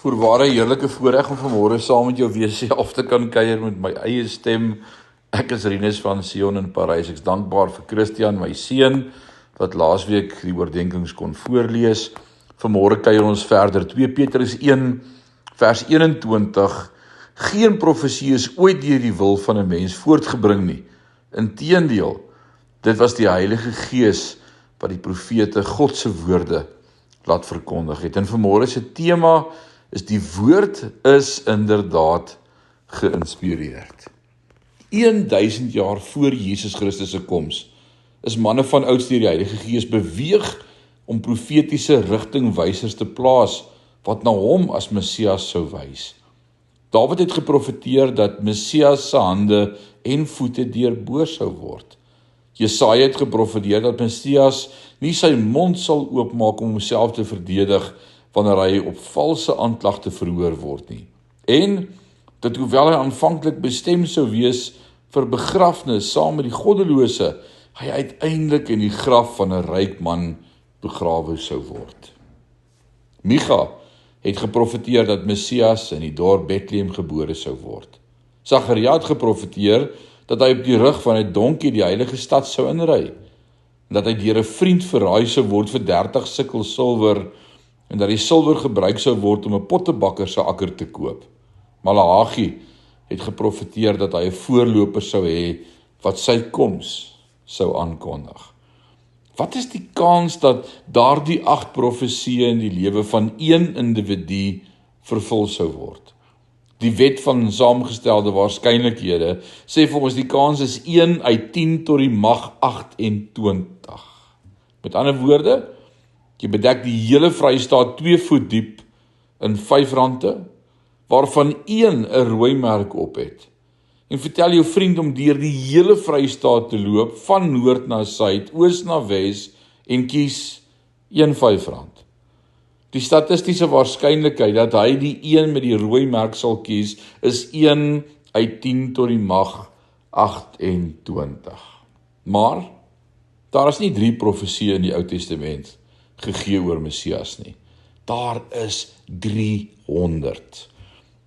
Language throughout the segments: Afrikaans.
Voorware heerlike voorreg om vanmôre saam met jou weer self te kan kuier met my eie stem. Ek is Rinus van Sion in Parys. Ek's dankbaar vir Christian, my seun, wat laasweek die oordenkings kon voorlees. Vanmôre kuier ons verder. 2 Petrus 1 vers 21. Geen profesie is ooit deur die wil van 'n mens voortgebring nie. Inteendeel, dit was die Heilige Gees wat die profete God se woorde laat verkondig het. En vanmôre se tema is die woord is inderdaad geïnspireerd. 1000 jaar voor Jesus Christus se koms is manne van ouds deur die Heilige Gees beweeg om profetiese rigtingwysers te plaas wat na hom as Messias sou wys. Dawid het geprofeteer dat Messias se hande en voete deurboor sou word. Jesaja het geprofeteer dat Messias nie sy mond sal oopmaak om homself te verdedig wanneer hy op valse aanklagte verhoor word nie. En dat hoewel hy aanvanklik bestem sou wees vir begrafnis saam met die goddelose, hy uiteindelik in die graf van 'n ryk man begrawe sou word. Micha het geprofeteer dat Messias in die dorp Bethlehem gebore sou word. Sagaria het geprofeteer dat hy op die rug van 'n donkie die heilige stad sou inry, en dat hy deur 'n vriend verraai sou word vir 30 sikkel silwer, en dat die silwer gebruik sou word om 'n pottebakker se akker te koop. Malagi het geprofeteer dat hy 'n voorloper sou hê wat sy koms sou aankondig. Wat is die kans dat daardie 8 profesieë in die lewe van een individu vervul sou word? Die wet van saamgestelde waarskynlikhede sê volgens die kans is 1 uit 10 tot die mag 28. Met ander woorde, jy bedek die hele Vrystaat 2 voet diep in 5 rande, waarvan 1 'n rooi merk op het. En vertel jou vriend om deur die hele Vrystaat te loop, van noord na suid, oos na wes, en kies 1 R5. Die statistiese waarskynlikheid dat hy die 1 met die rooi merk sal kies, is 1 uit 10 tot die mag 28. Maar, daar is nie 3 profesieë in die Ou Testament gegee oor Messias nie. Daar is 300.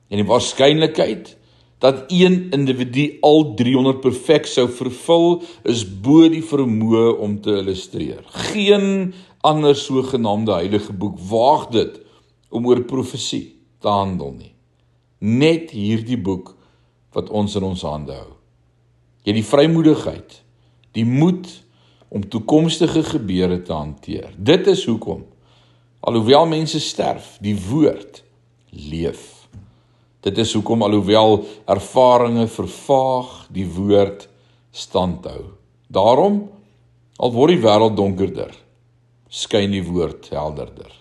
En die waarskynlikheid dat een individu al 300 perfek sou vervul, is bo die vermoë om te illustreer. Geen ander sogenaamde heilige boek waag dit om oor profesie te handel nie. Net hierdie boek wat ons in ons hande hou. Jy het die vrymoedigheid, die moed om toekomstige gebeure te hanteer. Dit is hoekom, alhoewel mense sterf, die woord leef. Dit is hoekom alhoewel ervarings vervaag, die woord standhou. Daarom, al word die wêreld donkerder, skyn die woord helderder.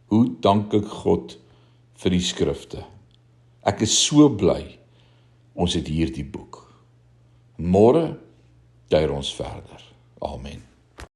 Hoe dank ek God vir die skrifte. Ek is so bly, ons het hierdie boek. Môre kuier ons verder. Amen.